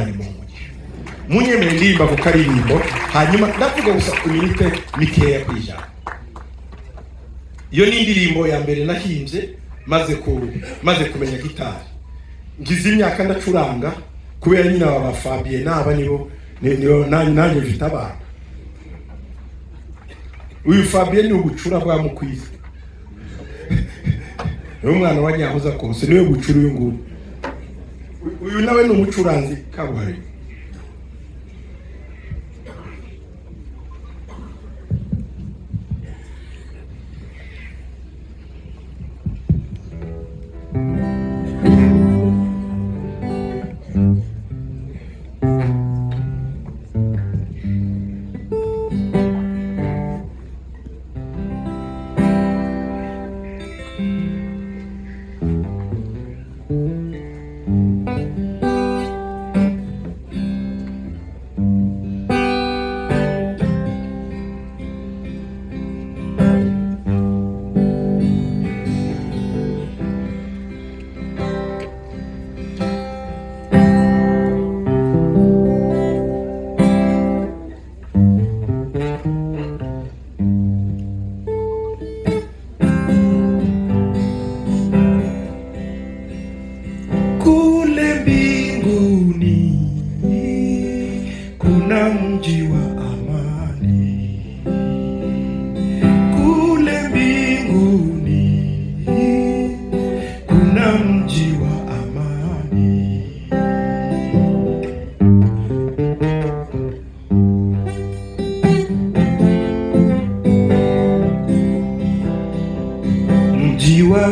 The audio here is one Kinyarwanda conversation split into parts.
Imana imuhumugisha. Munyemere ndirimba ku karirimbo, hanyuma ndavuga gusa iminite mikeya kwijana. Iyo ni indirimbo ya mbere nahimbye maze kumenya gitari. Ngize imyaka ndacuranga kubera nyina wa Fabien naba nibo nanjye mfite abana. Uyu Fabien ni ugucura bwa mukwiza. Umwana wa Nyahoza kose niwe gucura uyu nguyu. Uyu nawe ni umucuranzi kabuhariwe.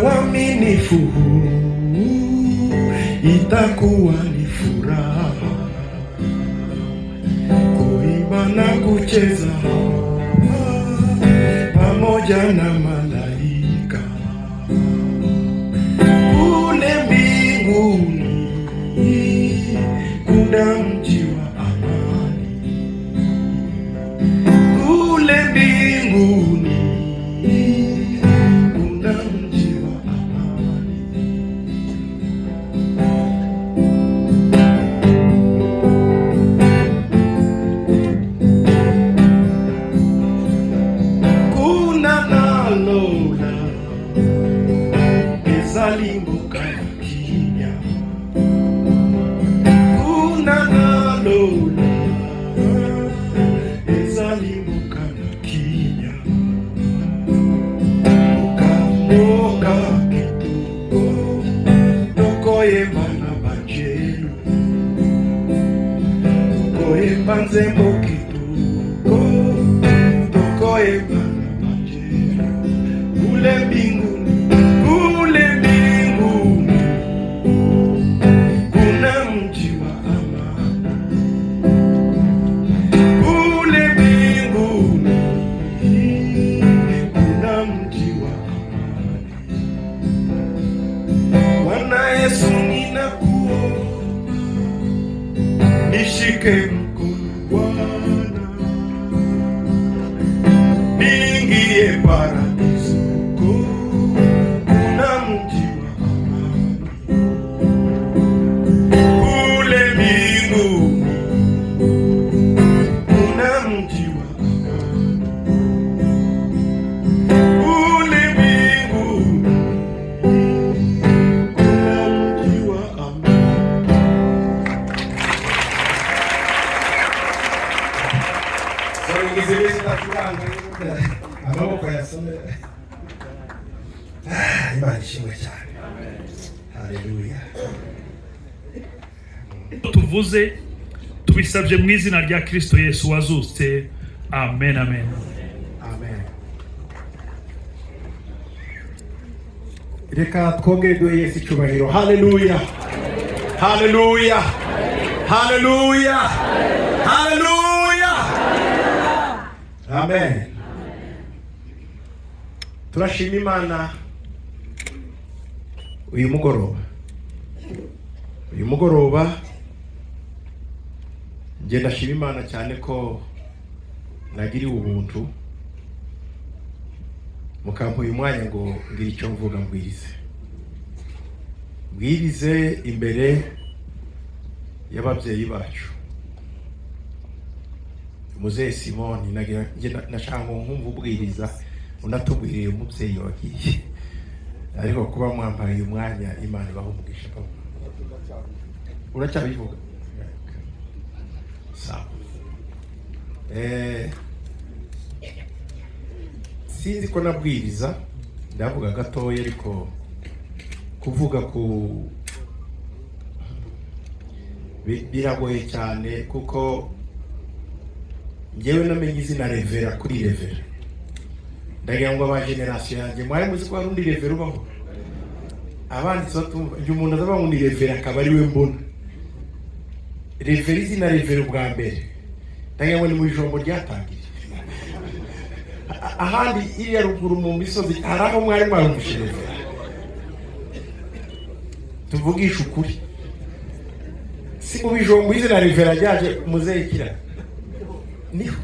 Waaminifu itakuwa ni furaha kuimba na kucheza pamoja na malaika kule mbinguni. Kuna mji wa amani kule mbinguni. Nishike mkono Bwana, niingie paradiso. Kuna mji wa amani kule mbinguni. Kuna mji wa amani kule mbinguni. Kuna mji wa amani. Imana ishimwe cyane. Haleluya. Tuvuze tubisabye mu izina rya Kristo Yesu wazutse. Amen, amen. Amen. Reka twongere duhe Yesu icyubahiro. Haleluya. Haleluya. Haleluya. Haleluya. Amen. Turashima Imana uyu mugoroba njye ndashima Imana cyane ko nagiriwe ubuntu mukampa uyu mwanya ngo ngire icyo mvuga mbwirize imbere y'ababyeyi bacu. Muzehe Simoni nashaka nkumva ubwiriza unatubwiriye umubyeyi wagiye, ariko kuba mwambaye umwanya Imana ibaho umugisha. Uracyabivuga sawa. Sinzi ko nabwiriza, ndavuga gatoya, ariko kuvuga ku biragoye cyane, kuko njyewe namenye izina Revera kuri Revera. Ndagira ngo aba generation yanjye mwari muzi ko hari undi Revera ubaho. Abandi batumva njye umuntu azaba ngo ni Revera akaba ari we mbona. Revera izina Revera ubwa mbere ndagira ngo ni mu ijambo ryatangiye. Ahandi iriya ruguru mu misozi hari aho mwari mwarumvishe Revera. Tuvugisha ukuri, si mu bijombo izina Revera ryaje muzehe kira niho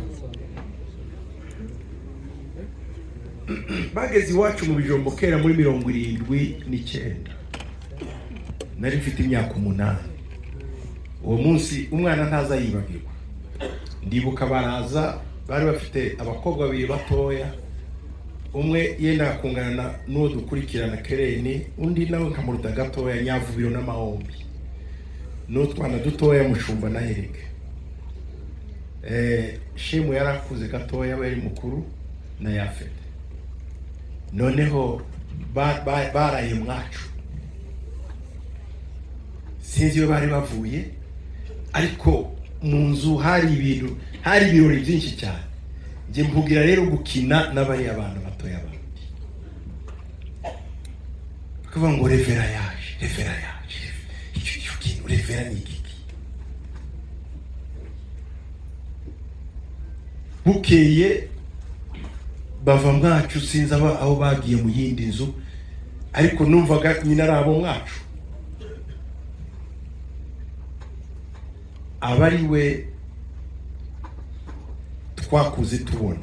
bageze iwacu mu bijombo kera muri 79. Nari mfite imyaka 8. Uwo munsi umwana ntaza yibagirwa. Ndibuka baraza, bari bafite abakobwa babiri batoya, umwe yenda kungana n'uwo dukurikirana Kereni, undi nawe nkamuruta gatoya Nyavubiro n'amahombi, n'utwana dutoya Mushumba na Erike. Shemu yarakuze gatoya, bari mukuru na Yafete. Noneho baraye mwacu, sinzi iyo bari bavuye, ariko mu nzu hari ibirori byinshi cyane. Nje mvugira rero gukina n'abari abantu batoya bandi, kuvuga ngo Revera yaje. Icyo kintu Revera ni iki? Bukeye bava mwacu, sinzi aho bagiye mu yindi nzu, ariko numvaga nyina ari abo mwacu. Abari we twakuze tubona,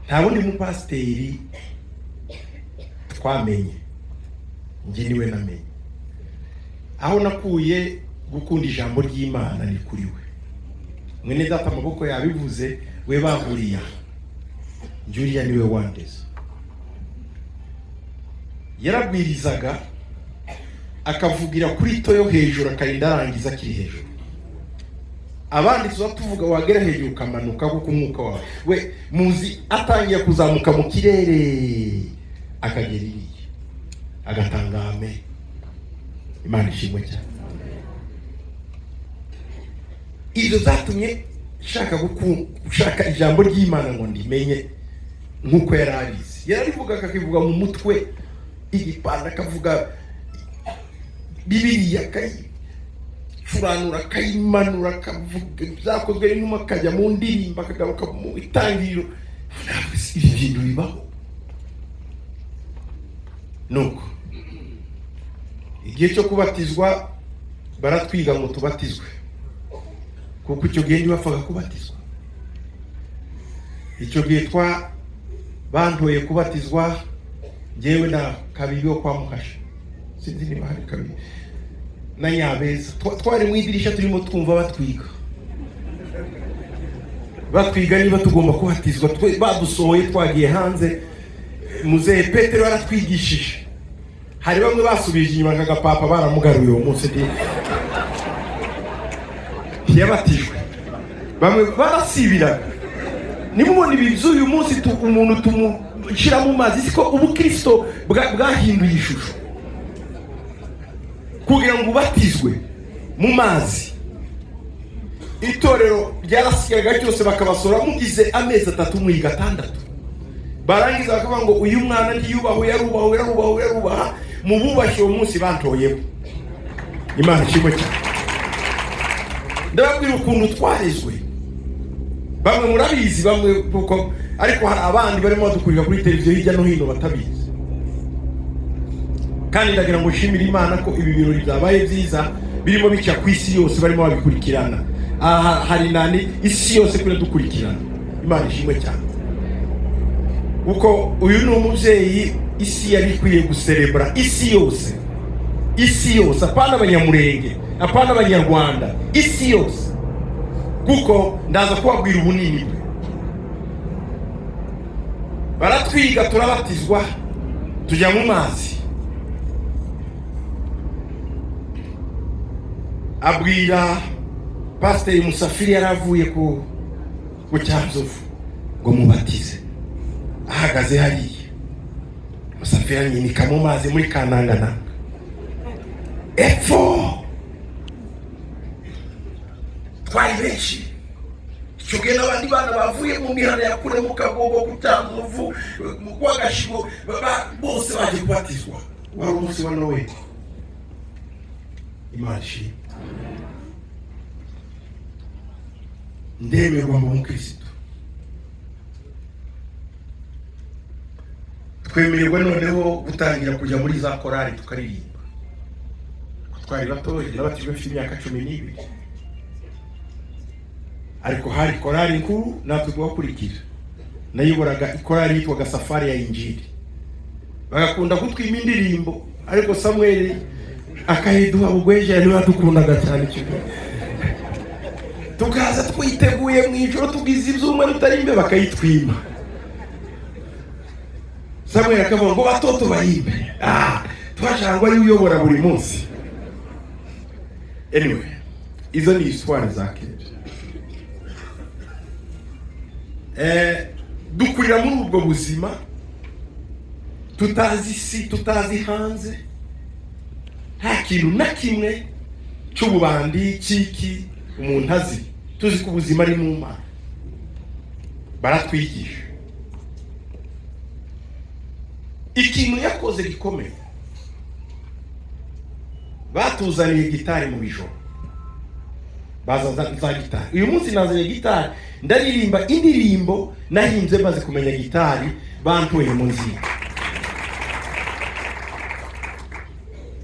nta wundi mupasiteri twamenye, njye niwe namenye. Aho nakuye gukunda ijambo ry'Imana ni kuri we. Mwene data amaboko yabivuze, we bahuriye Julia niwe wandeze. Yarabwirizaga akavugira kuri toyo hejuru, akarinda arangiza kiri hejuru. Abandi tuvuga wagera hejuru ukamanuka kuko umwuka wawe we muzi atangiye kuzamuka mu kirere, akagera iriya agatanga amen. Imana ishimwe cyane. Izo zatumye ushaka ijambo ry'Imana ngo ndimenye nkuko yararize. Yararivuga akakivuga mu mutwe, igipanda akavuga Bibiliya, akayicuranura akayimanura, akavuga byakozwe n'inuma, akajya mu ndirimbo, akagaruka mu itangiriro. Ibi bintu bibaho. Nuko igihe cyo kubatizwa baratwiga ngo tubatizwe, kuko icyo gihe ntibapfaga kubatizwa. Icyo gihe bantoye kubatizwa njyewe na Kabiri wo kwa Mukasha, sinzi niba hari Kabiri na Nyabeza. Twari mu idirisha turimo twumva batwiga niba tugomba kubatizwa. Badusohoye twagiye hanze, muzehe Petero aratwigishije. Hari bamwe basubije inyuma nk'agapapa, baramugaruye uwo munsi yabatijwe. Bamwe barasibiraga. Nimubona ibi by'uyu munsi umuntu tumushyira mu mazi, siko ubukristo bwahinduye ishusho. Kugira ngo ubatizwe mu mazi, itorero ryarasigaga cyose bakabasora mugize amezi 3 muri 6. Barangiza bakavuga ngo uyu mwana ntiyubaho, yarubaha. Mu bubashye uwo munsi bantoyemo. Imana ishimwe cyane. Ndababwira ukuntu twarezwe. Bamwe murabizi, bamwe kuko, ariko hari abandi barimo badukurira kuri televiziyo hirya no hino batabizi. Kandi ndagira ngo nshimire Imana ko ibi birori byabaye byiza, birimo bica ku isi yose, barimo babikurikirana. Hari nani isi yose kuri dukurikirana. Imana ishimwe cyane. Uko uyu ni umubyeyi isi yari ikwiye guserebra, isi yose apana abanyamurenge, apana abanyarwanda, isi yose, kuko ndaza kubabwira ubunini bwe. Baratwiga, turabatizwa, tujya mu mazi. Abwira Pasiteri Musafiri yaravuye ku Cyanzovu ngo mubatize, ahagaze hariya. Musafiri anyinika mu mazi muri Kanangananga epfo. Twari benshi, cyuge n'abandi bana bavuye mu mihanda ya kure, mu Kagogo, ku Cyanzovu, mu Rwagashigo, bose baje kubatizwa. Wari umunsi wa Noheli. Imaji ndemerwa mu Kristo. Twemererwa noneho gutangira kujya muri za korali tukaririmba. Twari batoye, nabatijwe mfite imyaka 12. Ariko hari korali nkuru natwe twakurikira. Nayiboraga ikorali yitwaga Safari ya Injili. Bagakunda kutwima indirimbo, ariko Samuel akayiduha ubweje, yari wadukundaga cyane cyane. Tukaza twiteguye mu ijoro, tugize ibyuma tutarimbe bakayitwima. Samuel akavuga ngo batoto bayimbe. Twashangwa ari uyobora buri munsi. Anyway, izo ni histoire za kera. Dukurira muri ubwo buzima, tutazi isi, tutazi hanze, nta kintu na kimwe cy'ububandi cyiki umuntu azi. Tuzi ko ubuzima ari mu Mana. Baratwigisha ikintu yakoze gikomeye. Batuzaniye gitari mu bijoro, bazaza za gitari. Uyu munsi nazanye gitari, ndaririmba indirimbo nahinze maze kumenya gitari, bantuye mu nzira.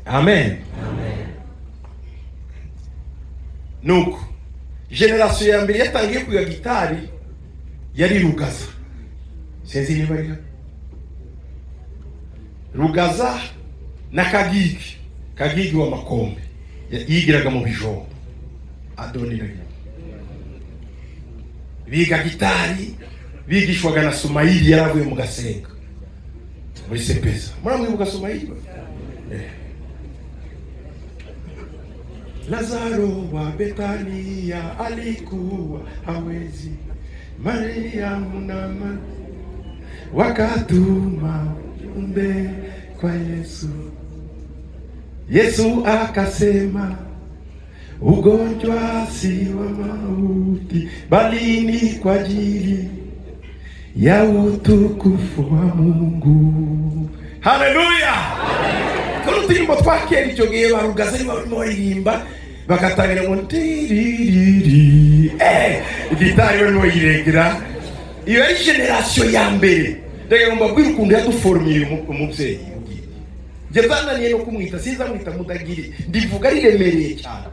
Amen. Nuko generation ya mbere yatangiye kwiga gitari yari Rugaza. Sinzi niba ari Rugaza na Kagigi wa Makombe yigiraga mu bijoro. Adonira biga gitari, bigishwaga na Sumayili yaravuye mu Gasenga muri Sepeza. Muramwibuka Sumayili? Lazaro wa Betania alikuwa hawezi, Mariamu na wakatuma ujumbe kwa Yesu. Yesu akasema, ugonjwa si wa mauti, bali ni kwa ajili ya utukufu wa Mungu. Haleluya! Kuno turimbo twakera icyo gihe barugaza barimo baririmba, bagatangira ngo ntiriri. Gitari barimo yiregera. Iyo ari generation ya mbere. Ndege ngo mbabwire ukuntu yaduformiye umubyeyi. Jezananiye no kumwita, siza mwita Mudagiri, ndivuga ari remereye cyane.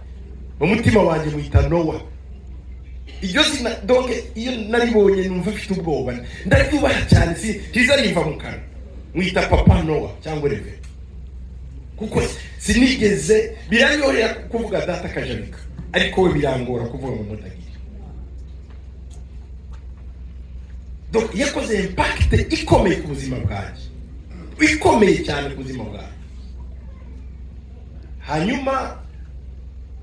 Mu mutima wanjye mwita Noah. Iyo zina donc iyo naribonye numva mfite ubwoba, ndaryubaha cyane, siza rimva mu kanwa. Mwita Papa Noah cyangwa Reve. Kuko sinigeze biranyorera kuvuga data Kajanika, ariko we birangora kuvuga mu Mudagiri. Donc yakoze impact ikomeye ku buzima bwanjye, ikomeye cyane ku buzima bwanjye. Hanyuma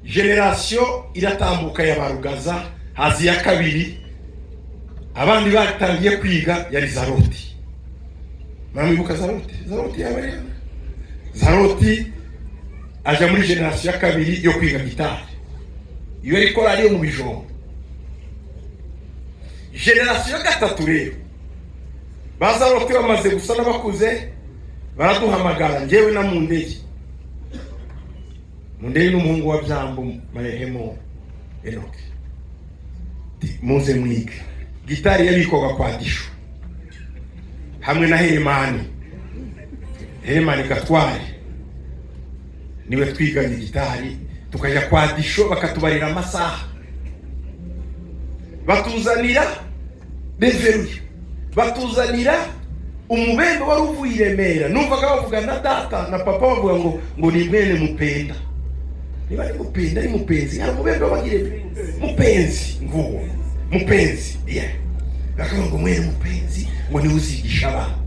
generation iratambuka ya Barugaza, hazi ya kabiri, abandi batangiye kwiga yari Zaroti. Mwibuka Zaroti? Zaroti yabari Zaroti aja muri generation ya kabiri yo kwiga gitari. Iyo ari korali yo mu bijoro. Generation ya gatatu rero, Bazaroti bamaze gusa n'abakuze, baraduhamagara njyewe na Mundege. Mundege n'umuhungu wa Byambo Marehemo Enoch. Muze mwige. Gitari yabikoga kwa Disho, hamwe na Heremani Gatware. Niwe twiganye gitari, tukajya kwa Disho bakatubarira amasaha. Batuzanira Beveruye, batuzanira umubembe wari uvuye i Remera. Numvaga bavuga na data na papa bavuga ngo ni mwene Mupenda. niba ari mupenzi ari mupenzi hari umubembe wabagire mupenzi nguwo mupenzi bakavuga ngo mwene mupenzi ngo niwe uzigisha abantu.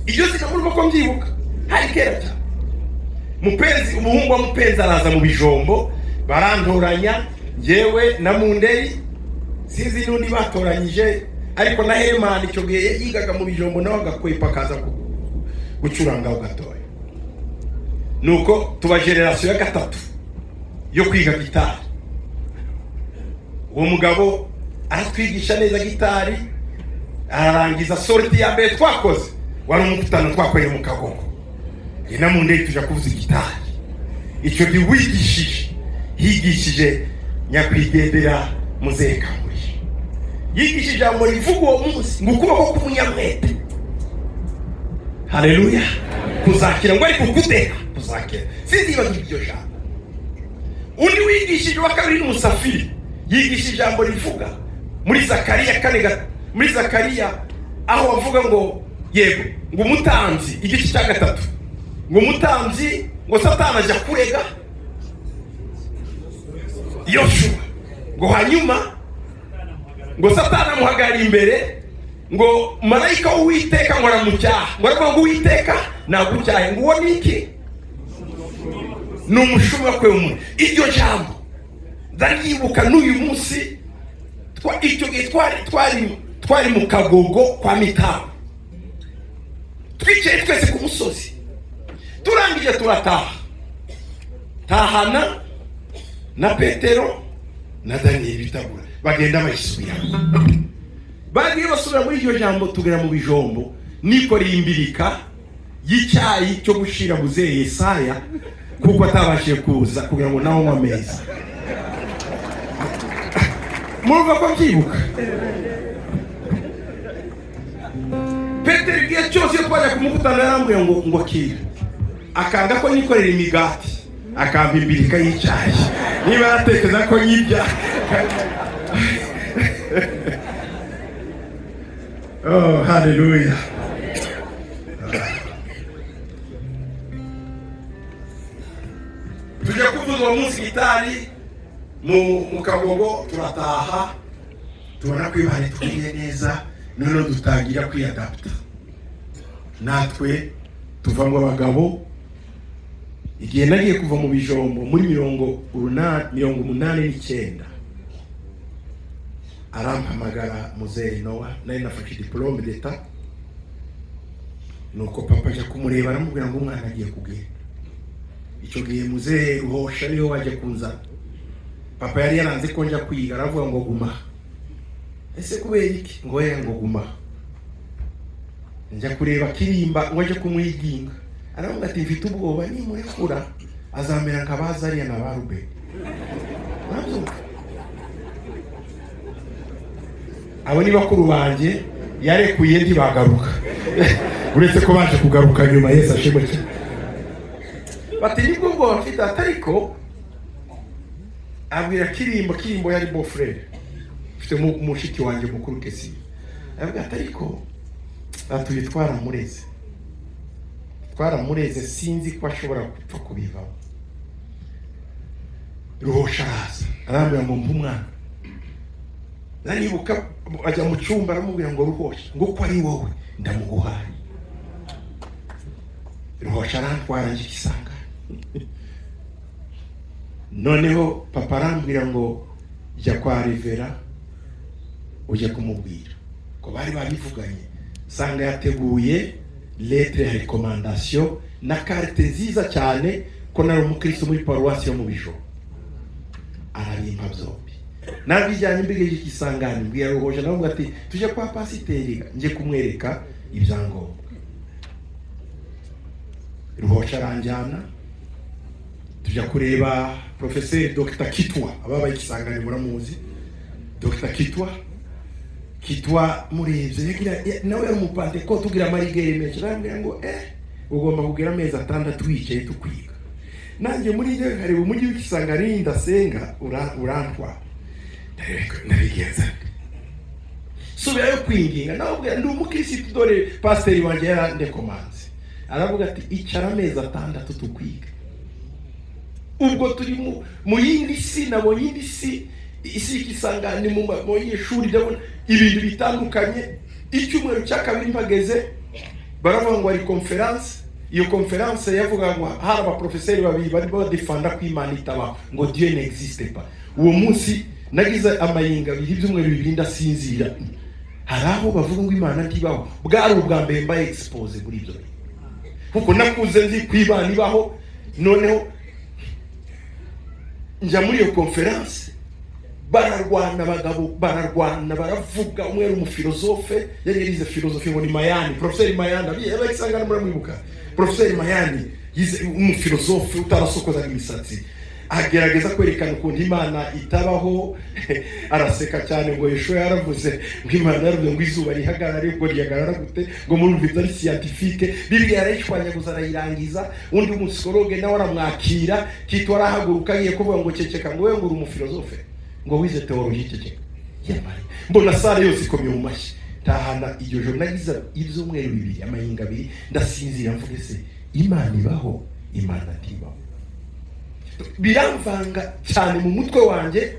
Ibyo sinamurimo ko mbyibuka hari kera cyane. Mupenzi, umuhungu wa mupenzi araza mu bijombo barantoranya njyewe na Munderi, sinzi n'undi batoranyije, ariko na Herman icyo gihe yigaga mu bijombo nawe agakwepa akaza gucuranga gatoya. Nuko tuba generation ya gatatu yo kwiga gitari. Uwo mugabo aratwigisha neza gitari, ararangiza sorti ya mbere twakoze wari umukutano twakoreye mu Kagongo. Na Munderi tuja kuvuza gitari. Icyo gihe higishije nyakwigendera Muzehe Kamburi. Yigishije ijambo rivuga uwo munsi ngo ukuboko k'umunyamwete. Haleluya. Kuzakira ngo ari kukudeha kuzakira. Sinziba ibyo jambo. Undi wigishije wa kabiri n'umusafiri. Yigishije ijambo rivuga muri Zakariya muri Zakariya aho bavuga ngo yego ngo umutanzi igice cya gatatu ngo umutanzi ngo Satani ajya kurega Yoshua ngo hanyuma ngo Satani amuhagarara imbere ngo marayika w'Uwiteka ngo aramucyaha ngo aravuga ngo Uwiteka nagucyahe ngo uwo niki n'umushumwa kwe umwe. Iryo jambo ndaribuka n'uyu munsi icyo gihe twari mu Kagogo kwa Mitabo, twicaye twese ku musozi, turangije tahana na Petero na Daniel bitabura bagenda bayisubira. Bagiye basubira muri iryo jambo tugera mu bijombo, nikoreye imbirika y'icyayi cyo gushira Muzehe Yesaya kuko atabashije kuza kugira ngo naho ameza. Murumva ko byibuka Petero igihe cyose twajya kumukutana yarambwiye ngo akira akanga ko nikorera imigati akamba imbirika y'icyayi niba yatekereza ko nyibya. Oh, haleluya. Tujya kuvuza uwo munsi gitari mu Kagogo, turataha tubona ko Imana itugiriye neza, none dutangira kwiyadapta. Natwe tuva mu bagabo. Igihe nagiye kuva mu bijombo muri 1989 arampamagara Muzehe Noah, nari nafashe diplome d'etat. Nuko papa aje kumureba aramubwira ngo umwana agiye kugenda. Icyo gihe Muzehe Ruhosha niyo waje kunza. Papa yari yaranze ko njya kwiga, aravuga ngo guma. Ese kubera iki? Ngo ngo guma. Njya kureba Kirimba ngo aje kumwiginga. Aravuga ati mfite ubwoba ni murekura azamera nkabaza ari na barube. Abo ni bakuru banje yarekuye ntibagaruka. Uretse ko baje kugaruka nyuma Yesu ashimwe. Bati nibwo ngo mfite atariko abwira Kirimbo yari beau-frère. Mfite mushiki wanjye mukuru Kesi. Avuga atariko atuye twaramureze sinzi ko ashobora gupfa kubiva. Ruhosha araza arambwira ngo umwana nanibuka ajya mu cyumba aramubwira ngo Ruhosha ngo ko ari wowe ndamuguhaye. Ruhosha arantwara nje kisanga. Noneho papa arambwira ngo jya kwa Rivera uje kumubwira ko bari babivuganye. Sanga yateguye lettre ya recommandation na carte nziza cyane ko nari umukristo muri paroisse yo mu Bijo. Ararimpa byombi nabijyanye mbige y'ikisangani mbwira Ruhosha navuga ati tuje kwa pasiteri nje kumwereka ibyangombwa. Ruhosha aranjyana tujya kureba Professeur Dr. Kitwa, ababaye ikisangani muramuzi. Dr. Kitwa murebye yagira nawe ari umupande ko tugira amarigere menshi arambwira ngo ugomba kugira amezi 6 wicaye tukwiga. Nanjye muri je hareba umujyi w'ikisangani ndasenga urantwa. Ndabigenza. Subira yo kwinginga nawe ndi umukristo dore pasiteri wanje yarandekomanze. Aravuga ati icara amezi 6 tukwiga. ubwo turi mu yindi si, nabonye indi si, isi ikisangane mu banyeshuri ndabona ibintu bitandukanye. Icyumweru cya kabiri mpageze baravuga ngo ari conference. Iyo conference yavuga ngo hari abaprofeseri babiri bari badefanda ko Imana itaba, ngo Dieu n'existe pas. Uwo munsi nagize amayinga abiri ibyumweru bibiri ndasinzira. Hari aho bavuga ngo Imana ntibaho, bwari ubwa mbere mbaye expose muri ibyo, kuko nakuze nzi ko Imana ibaho. Noneho njya muri iyo conference, bararwana abagabo, bararwana baravuga. Umwe ari umufilozofe, yari yarize filozofi ngo ni Mayani, Professeur Mayani, abisangana muri mwibuka. Professeur Mayani yize umufilozofe utarasokoza imisatsi, agerageza kwerekana ukuntu Imana itabaho. Araseka cyane ngo Yesho yaravuze ngo Imana yaravuze ngo izuba rihagarare, ngo rihagarara gute, ngo murumviza ari scientifique. Bibiliya yarayishwanya gusa arayirangiza. Undi umusologe nawe aramwakira, kitwa arahaguruka agiye kuvuga ngo ceceka, ngo wewe ngo uri umufilozofe, ngo wize theologie ceceka. Yamari mbona sare yose ikomye mu mashyi. Tahana iryo joro nagize ibyumweru bibiri, amayinga abiri, ndasinzira mvuge se Imana ibaho, Imana ntibaho. Biramvanga cyane mu mutwe wanjye.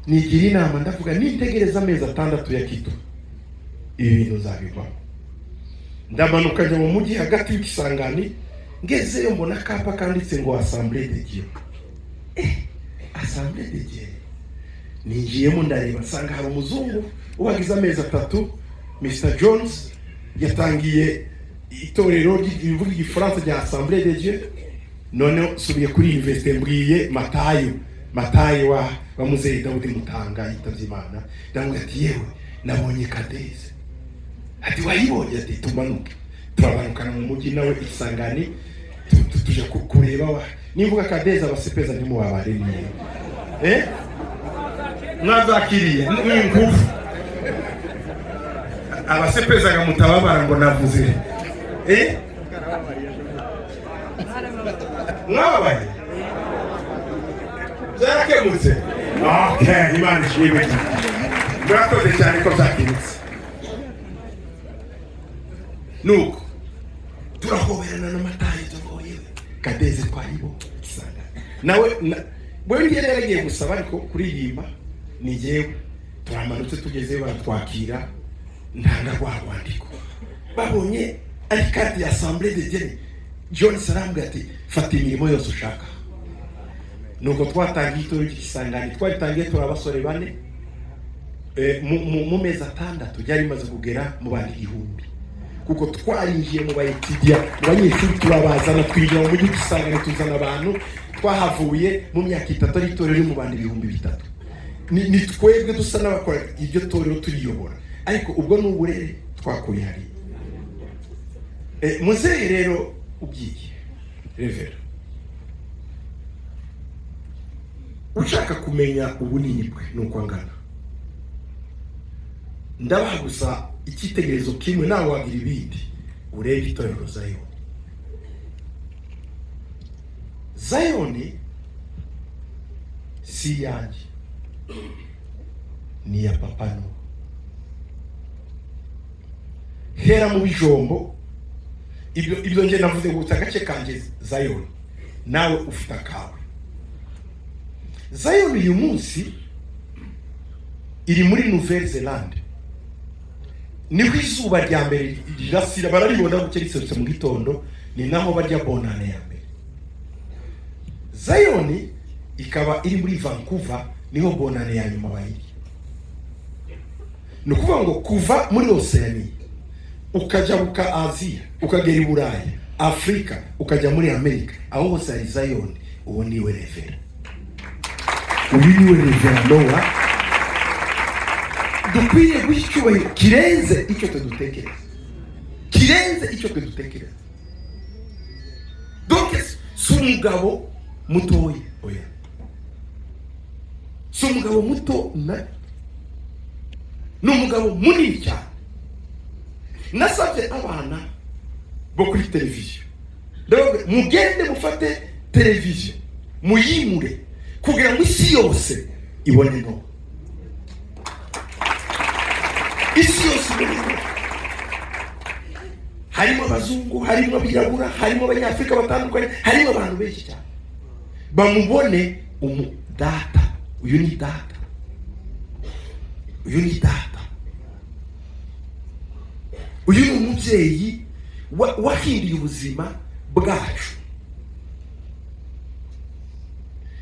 Nigira inama ndavuga nintegereza amezi 6 ya Kito ibintu zabigwa. Ndamanuka njya mu mujyi hagati y'Ikisangani, ngezeyo mbona kapa kanditse ngo Assemblée de Dieu. Assemblée de Dieu. Ninjiyemo ndareba nsanga hari umuzungu ubagize amezi 3, Mr Jones, yatangiye itorero rivuga igifaransa rya Assemblée de Dieu. None subiye kuri université mbwiye Matayo wa Muzehe Dawudi Mutanga yitavye Imana. Ndamwe ati yewe nabonye Kadeze. Ati wayibonye? Ati tumanuke. Turabanukana mu mujyi nawe Ikisangani, tuje kureba. Nivuga Kadeze abasepeza ndimo babare ni mwazakiriye n'ingufu. Abasepeza gamutababara ngo navuze mwabaye zarakemutse. Okay, Imana ishimwe. Murakoze cyane ko byakinitse. Nuko turahoberana n'amatayi tuvoye Kadeze twaribo Kisanga. Nawe bwe ngiye yaragiye gusaba ariko kuririmba ni jewe. Turamanutse tugeze baratwakira, ntanga rwandiko. Babonye ari kati ya Assemblée de Dieu. John Saramwe ati fata imirimo yose ushaka. Nuko twatangiye itorero ry'Ikisangani, twaritangiye turabasore 4 mu mezi 6 byari maze kugera mu bandi 1000, kuko twarinjiye mu bayetudia mu banyeshuri turabazana twinjira mu mujyi Kisangani, tuzana abantu. Twahavuye mu myaka 3 ari itorero mu bandi 3000. Ni twebwe dusa n'abakora iryo torero turiyobora, ariko ubwo n'uburere twakuye hari. Muzehe rero ubyiye Revera, ushaka kumenya ubunini bwe nuko angana, ndabaha gusa icyitegerezo kimwe, nawe wagira ibindi urebe itorero Zayoni si yanjye, ni ya papa no. Hera mu bijombo ibyo nje navuze ngo utagace kanje Zayoni, nawe ufite akawe. Zayoni uyu munsi iri muri Nouvelle-Zélande. Niho izuba rya mbere rirasira, bararibona gukeritse mu gitondo, ni naho barya bonane ya mbere. Zayoni ikaba iri muri Vancouver, niho bonane ya nyuma bayiri. Ni ukuvuga ngo kuva muri Oceania ukajya buka Asia, ukagera i Burayi, Afrika, ukajya muri Amerika, aho hose hari Zayoni. Uwo niwe Revera. Uyu niwe Revera Noah. Dukwiye gucyubahiro kirenze icyo tudutekereza, kirenze icyo tudutekereza. Donc si umugabo mutoya, oya, si umugabo muto na n'umugabo munini cyane. Nasabye abana bo kuri televiziyo, ndavuga mugende mufate televiziyo muyimure kugira ngo isi yose ibone no. Isi yose ibone no. Harimo abazungu, harimo abirabura, harimo abanyafrika batandukanye, harimo abantu benshi cyane. bamubone data. Uyu ni data, uyu ni data, uyu ni umubyeyi wahinduye ubuzima bwacu.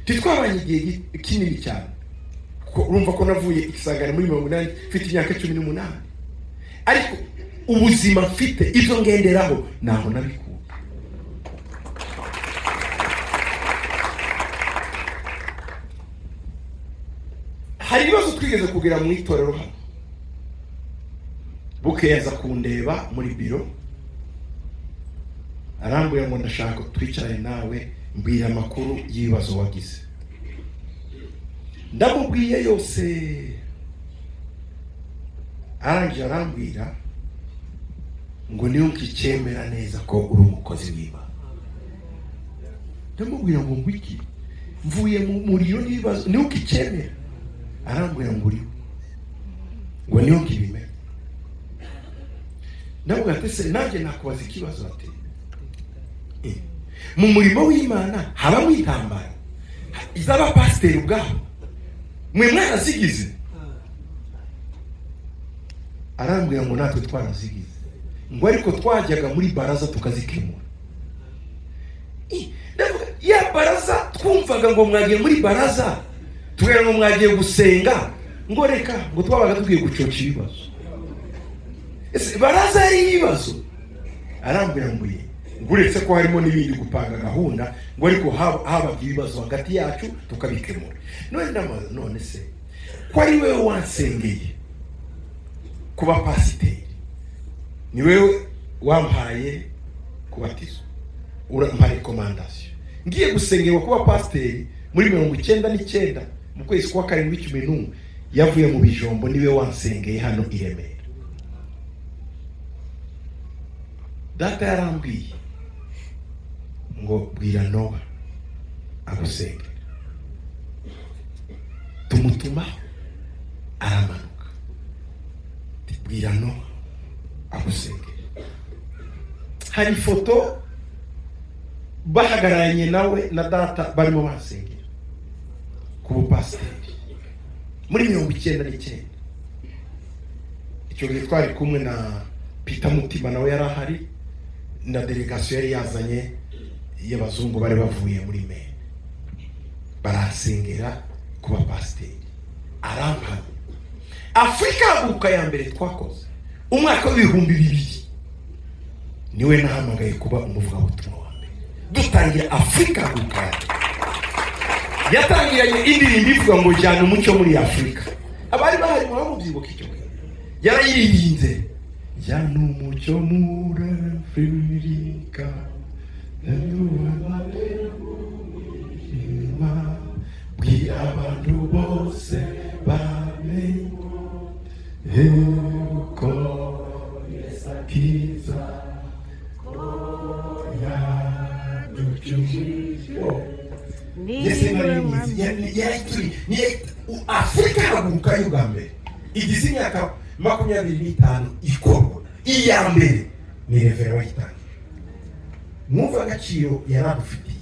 Titwabanye igihe kinini cyane, urumva ko navuye Igisagara muri 80 mfite imyaka 18, ariko ubuzima mfite ibyo ngenderaho naho nabikuye. Hari ibibazo twigeze kugira mu itorero hano, bukeza kundeba muri biro, arambwira ngo ndashaka twicarane nawe mbwira amakuru y'ibibazo wagize. Ndamubwiye yose, arambwira ngo niyo nkicyemera neza ko uri umukozi w'Imana. Ndamubwira ngo ngwiki, mvuye muri yo n'ibibazo niyo nkicyemera. Arambwira ngo uri ngo niyo nkibimenya. Ndabwira ati se nanjye nakubaza ikibazo ati mu murimo w'Imana habamo intambara iz'abapasiteri ubwabo, mwe mwarazigize? Arambwira ngo natwe twarazigize, ngo ariko twajyaga muri baraza tukazikemura. Ya baraza twumvaga ngo mwagiye muri baraza, tugira ngo mwagiye gusenga, ngo reka ngo twabaga tugiye gucoca ibibazo. Ese baraza ari ibibazo? Arambwira ngo uretse ko harimo n'ibindi gupanga gahunda, ngo ariko haba ibibazo hagati yacu tukabikemura. None se ko ari wewe wansengeye kuba pasiteri, ni wewe wampaye kubatizwa, urampa rekomandasiyo, ngiye gusengerwa kuba pasiteri muri 99 mu kwezi kwa 7 yavuye mu Bijombo, niwe wansengeye hano i Remera. Data yarambwiye ngo bwira Nowa agusenge. Tumutuma aramanuka, bwira Nowa agusenge. Hari foto bahagararanye nawe na data barimo basengera ku bupasiteri muri 99. Icyo gihe twari kumwe na Peter Mutima, nawe yari ahari, na delegation yari yazanye y'abazungu bari bavuye muri Mene, barasengera kuba pasiteri. Arampana Afrika Haguruka ya mbere twakoze umwaka w'2000, niwe nahamagaye kuba umuvugabutumwa wa mbere. Dutangira Afrika Haguruka, yatangiranye indirimbo ivuga ngo jyana umucyo muri Afrika. Abari bahari murabyibuka icyo gihe yarayiririnze, jyana umucyo muri Afrika, bwira abantu bose bamenye ko Yesu akiza, ko yaducunguje. Afrika Haguruka y'ubwa mbere igize imyaka 25 ikorwa. Iya mbere ni Revera wayitangiye. Mwumva agaciro yaradufitiye.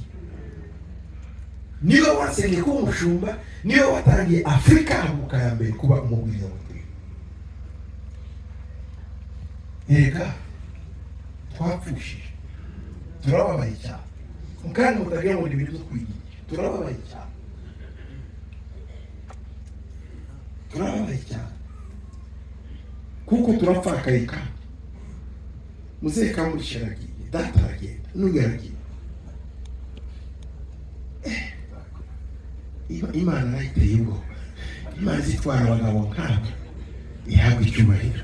Niwe wansengeye kuba umushumba, niwe watangiye Afrika Haguruka ya mbere kuba umubwiriza w'ukuri. Ega twapfushije, turababaye cyane, kandi mutagira ngo ibintu byo kwigisha, turababaye cyane, turababaye cyane, kuko turapfakaye kandi muzehe Kamugisha aragiye, data aragenda, n'uyu aragiye. Imana nayiteye ubwoba. Imana zitwara abagabo nk'aba ihabwa icyubahiro.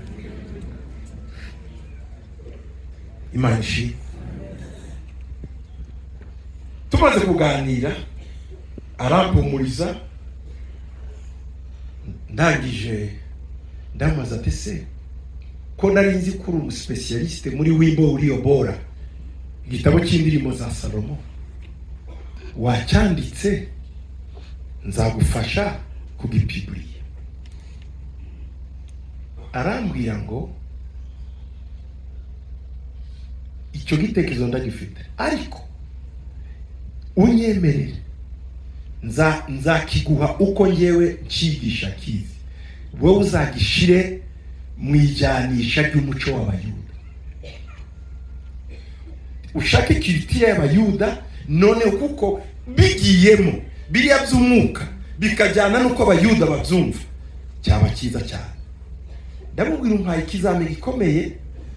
Imana ishimwe. Tumaze kuganira arampumuriza, ndangije ndamaze ati se ko nari nzi ko uri umuspecialiste muri wimbo uriyobora, igitabo cy'indirimbo za Salomo wacyanditse, nzagufasha kugipiburiya. Arambwira ngo icyo gitekerezo ndagifite, ariko unyemerere nzakiguha uko ngewe ncigisha kizi, wowe uzagishire mu ijanisha ry'umuco w'abayuda. Ushake kilitire y'abayuda none kuko bigiyemo biriya by'umwuka bikajyana nuko abayuda babyumva, cyaba cyiza cyane. Ndamubwira umpaye ikizame gikomeye,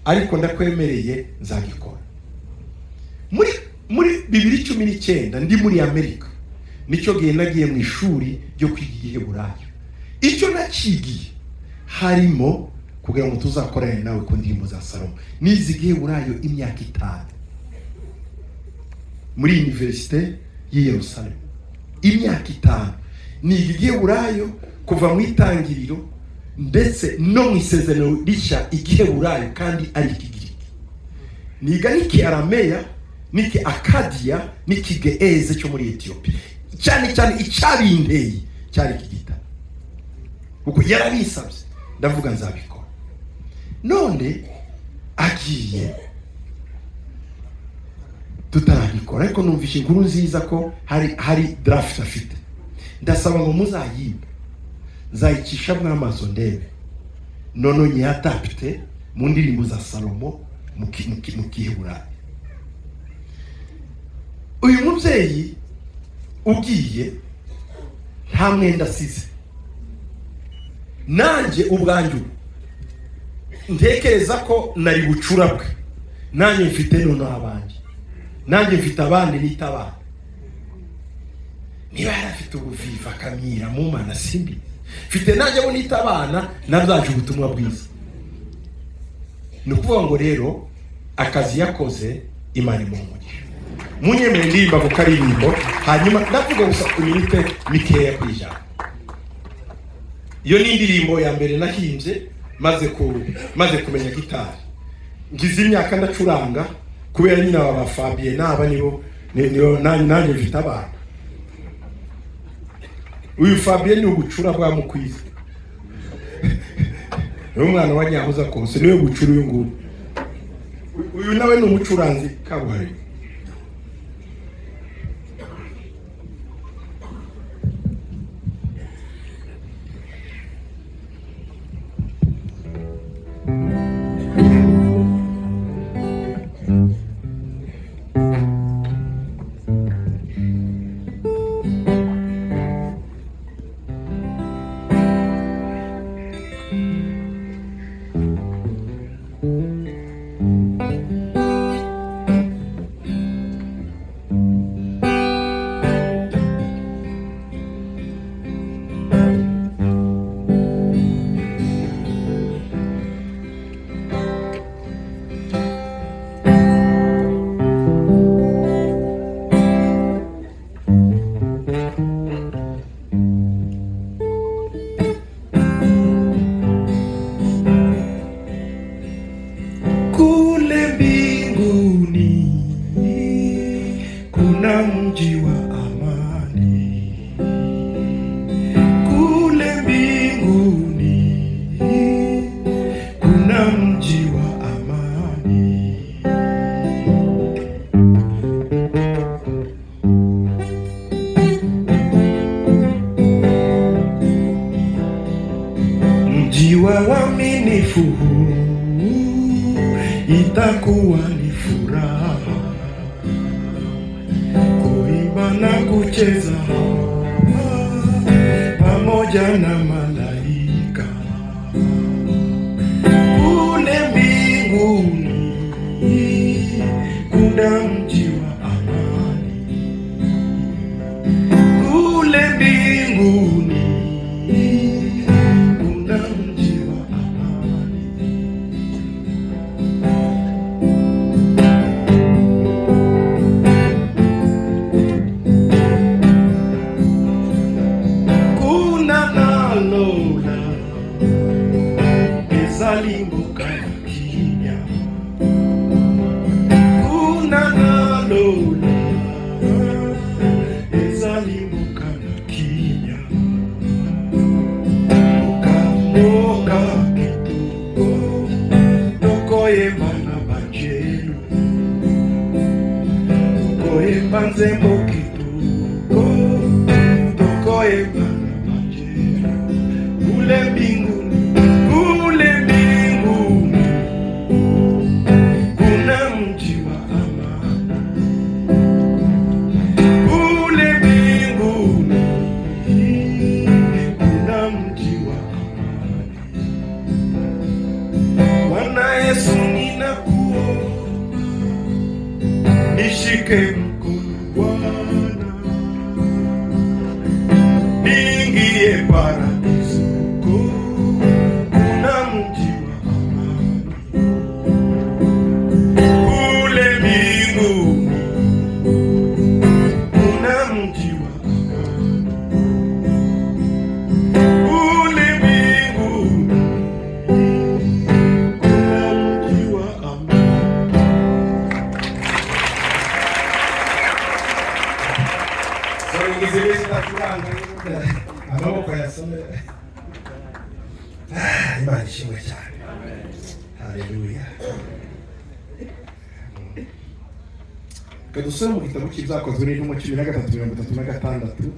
ariko ndakwemereye nzagikora. Muri 2019 ndi muri Amerika, nicyo gihe nagiye mu ishuri ryo kwiga igiheburayo. Icyo nacigiye harimo kugira ngo tuzakorane nawe ku ndirimbo za Salomo. Nize igiheburayo imyaka 5 muri Universite y'i Yerusalemu, imyaka 5 niga igiheburayo kuva mu itangiriro ndetse no mu isezerano rishya igiheburayo kandi ari ikigiriki. Niga n'Ikiarameya, n'Ikiakadiya, n'Ikigeeze cyo muri Ethiopia. Cyane cyane icyabinteye cyari ikigita, kuko yarabisabye ndavuga nzabikora. None agiye tutarabikora, ariko numvishe inkuru nziza ko hari draft afite. Ndasaba ngo muzayimba, nzayikisha mw'amaso ndebe none nyatapite mu ndirimbo za Salomo mu Giheburayo. Uyu mubyeyi ugiye nta mwenda asize. Nanjye ubwanjye ntekereza ko nari bucurabwe, nanjye mfite none abandi, nanjye mfite abandi nitabana. Niba yarafite ubuviva kamira mu mana simbi, mfite nanjye bo nitabana nabyaje ubutumwa bwiza. Ni ukuvuga ngo rero akazi yakoze Imana imumugisha. Munyemere ndirimba ku karirimbo, hanyuma ndavuga gusa iminite mikeya kwijana. Iyo ni indirimbo ya mbere nahimbye maze kumenya gitari. Ngize imyaka ndacuranga kubera nyina wa Fabien naba nibo nanjye mfite abana. Uyu Fabien ni ugucura bwa mukwiza. Umwana wa Nyahoza kose niwe gucura uyu nguyu. Uyu nawe ni umucuranzi kabuhariwe. Waaminifu itakuwa ni furaha, kuimba na kucheza pamoja na malaika kule mbinguni. Kuna mji wa amani kule mbinguni. Nalo paradiso kuna mji wa amani, kule mbinguni kuna mji wa amani, kule mbinguni kuna mji wa amani. Amaboko yasome. Imana ishimwe cyane. Haleluya. Kadusome mu gitabo cy'ibyakozwe n'intumwa 13:36.